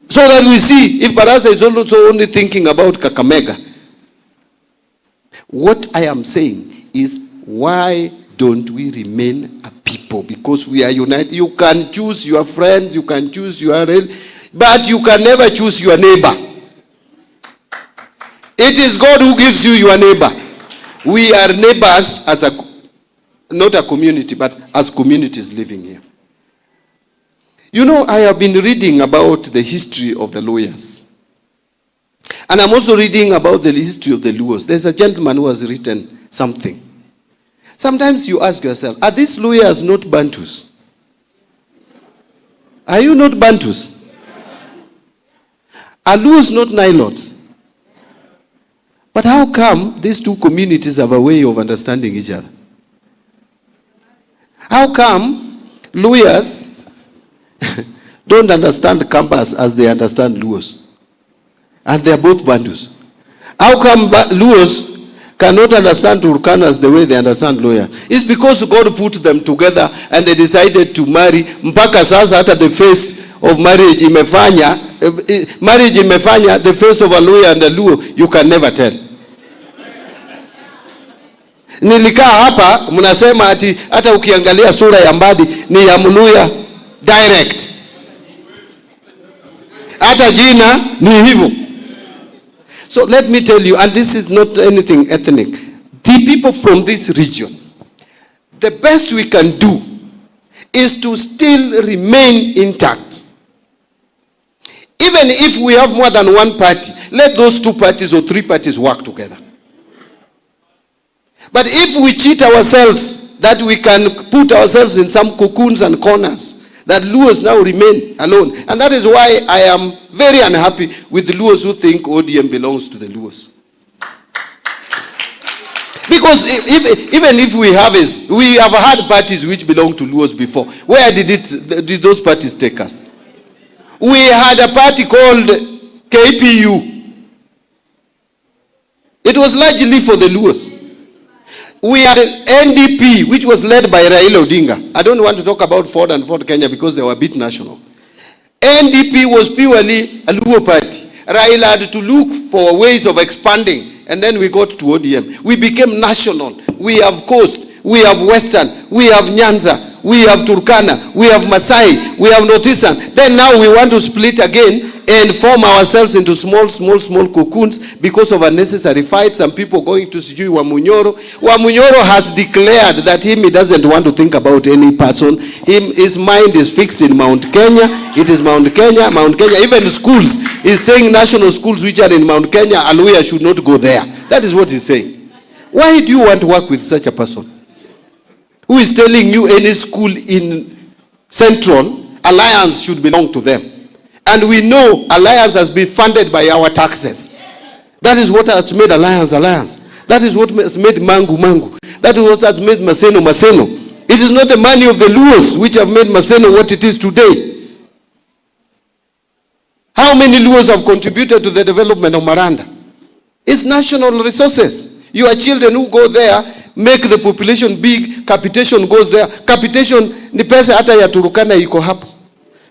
So that we see if Barasa is also only thinking about Kakamega. What I am saying is, why don't we remain a people? Because we are united. You can choose your friends, you can choose your relatives, but you can never choose your neighbor. It is God who gives you your neighbor. We are neighbors as not a community, but as communities living here. You know, I have been reading about the history of the lawyers. And I'm also reading about the history of the Luhyas. There's a gentleman who has written something. Sometimes you ask yourself, are these Luhyas not Bantus? Are you not Bantus? Are Luhyas not Nilots? But how come these two communities have a way of understanding each other? How come Luhyas don't understand Kambas as they understand Luhyas? And they are both Bantus. How come Luhyas cannot understand Turkanas the way they understand Luhya? It's because God put them together and they decided to marry. Mpaka sasa hata the face of marriage imefanya, the face of a Luhya and a Luo, you can never tell. Nilikaa hapa, mnasema ati hata ukiangalia sura ya Mbadi ni ya Mluhya direct. Hata jina ni hivyo. So let me tell you, and this is not anything ethnic, the people from this region, the best we can do is to still remain intact. Even if we have more than one party, let those two parties or three parties work together. But if we cheat ourselves that we can put ourselves in some cocoons and corners, that Luhyas now remain alone. And that is why I am very unhappy with the Luhyas who think ODM belongs to the Luhyas. Because even if we have had parties which belong to Luhyas before. Where did those parties take us? We had a party called KPU. It was largely for the Luhyas. We had NDP, which was led by Raila Odinga. I don't want to talk about Ford and Ford Kenya because they were a bit national. NDP was purely a Luo party. Raila had to look for ways of expanding, and then we got to ODM. We became national. We have Coast, we have Western, we have Nyanza, we have Turkana, we have Masai, we have Northeastern. Then now we want to split again and form ourselves into small cocoons because of unnecessary fights and people going to Sijui Wamunyoro. Wamunyoro has declared that he doesn't want to think about any person. His mind is fixed in Mount Kenya. It is Mount Kenya. Even schools, he's saying national schools which are in Mount Kenya, Luhya should not go there. That is what he's saying. Why do you want to work with such a person? Who is telling you any school in Central Alliance should belong to them? And we know Alliance has been funded by our taxes. That is what has made Alliance. That is what has made Mangu. That is what has made Maseno. It is not the money of the Luos which have made Maseno what it is today. How many Luos have contributed to the development of Maranda? It's national resources. Your children who go there make the population big. Capitation goes there. Capitation ni pesa hata ya Turukana iko hapo.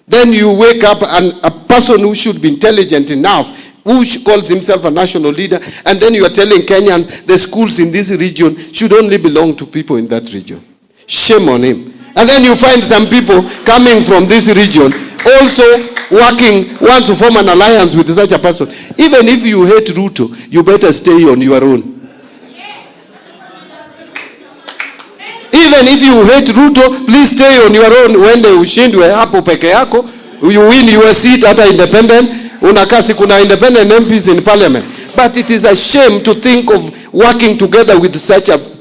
Then you wake up and a person who should be intelligent enough, who calls himself a national leader, and then you are telling Kenyans the schools in this region should only belong to people in that region. Shame on him. And then you find some people coming from this region also want to form an alliance with such a person. Even if you hate Ruto, you better stay on your own. Even if you hate Ruto, please stay on your own. When they ushindwe hapo peke yako, you win your seat at independent, unakasi kuna independent MPs in parliament. But it is a shame to think of working together with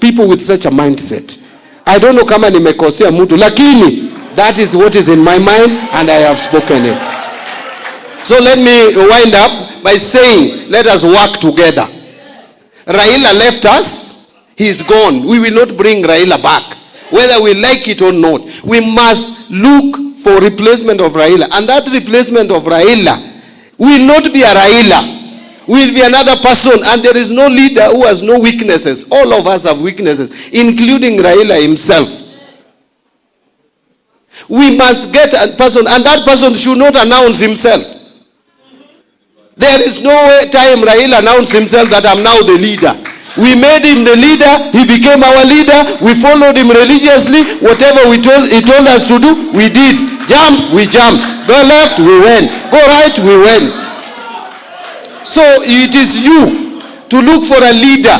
people with such a mindset. I don't know kama nimekosea mtu, lakini that is what is in my mind and I have spoken it. So let me wind up by saying, let us work together. Raila left us. He's gone. We will not bring Raila back. Whether we like it or not. We must look for replacement of Raila. And that replacement of Raila will not be a Raila. Will be another person. And there is no leader who has no weaknesses. All of us have weaknesses, including Raila himself. We must get a person, and that person should not announce himself. There is no time Raila announced himself that I'm now the leader. We made him the leader. He became our leader. We followed him religiously. Whatever he told us to do, we did. Jump, we jumped. Go left, we went. Go right, we went. So it is you to look for a leader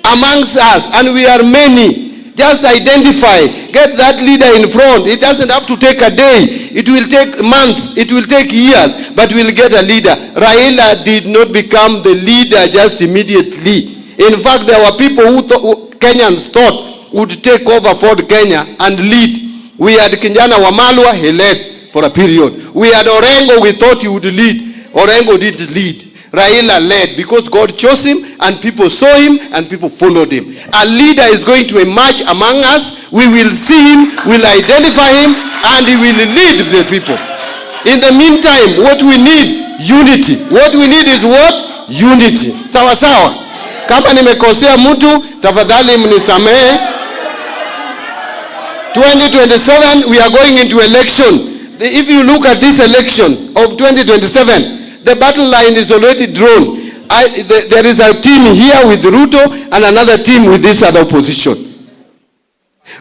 amongst us, and we are many. Just identify, get that leader in front. It doesn't have to take a day. It will take months, it will take years, but we'll get a leader. Raila did not become the leader just immediately. In fact, there were people who Kenyans thought would take over Ford Kenya and lead. We had Kijana Wamalwa, he led for a period. We had Orengo, we thought he would lead. Orengo didn't lead. Raila led because God chose him and people saw him and people followed him. A leader is going to emerge among us. We will see him, we'll identify him, and he will lead the people. In the meantime, what we need, unity. What we need is what? Unity. Sawa sawa. Kama nimekosea mtu, tafadhali mnisamehe. 2027, we are going into election. If you look at this election of 2027, the battle line is already drawn. There is a team here with Ruto and another team with this other opposition.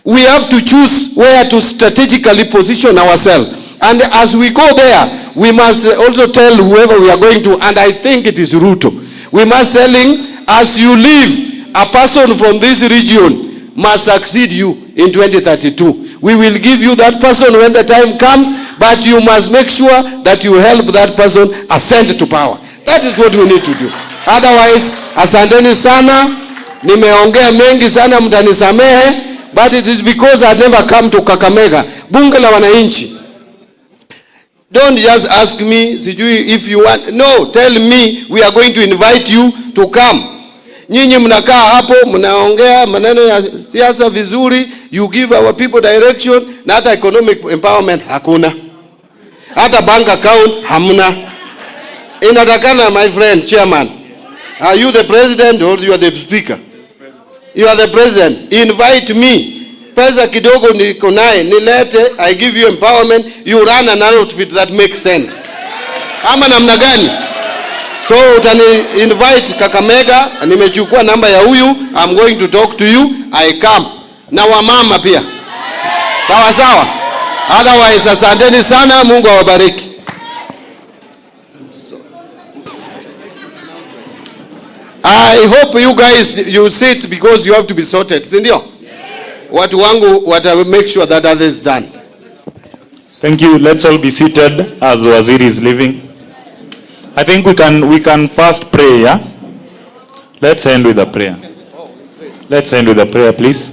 We have to choose where to strategically position ourselves. And as we go there, we must also tell whoever we are going to, and I think it is Ruto. We must tell him, as you leave, a person from this region must succeed you in 2032. We will give you that person when the time comes, but you must make sure that you help that person ascend to power. That is what we need to do. Otherwise, asanteni sana, nimeongea mengi sana, mtanisamehe, but it is because I never come to Kakamega, bunge la wananchi. Don't just ask me if you want. No, tell me we are going to invite you to come. Nyinyi mnakaa hapo, mnaongea maneno ya siasa vizuri, you give our people direction, na hata economic empowerment hakuna. Hata bank account hamna. Inatakana, my friend, chairman. Are you the president or you are the speaker? You are the president. Invite me. Pesa kidogo niko naye, nilete, I give you empowerment, you run an outfit that makes sense. Ama namna gani? So utani invite Kakamega, nimechukua namba ya huyu, I'm going to talk to you, I come. Na wamama pia. Sawa sawa. Otherwise, asanteni sana, Mungu awabariki. I hope you guys, you sit because you have to be sorted. Sindio? Watu wangu, wata make sure that others is done.
Thank you. Let's all be seated as Waziri is leaving. I think we can first pray, yeah? Let's end with a prayer. Let's end with a prayer, please.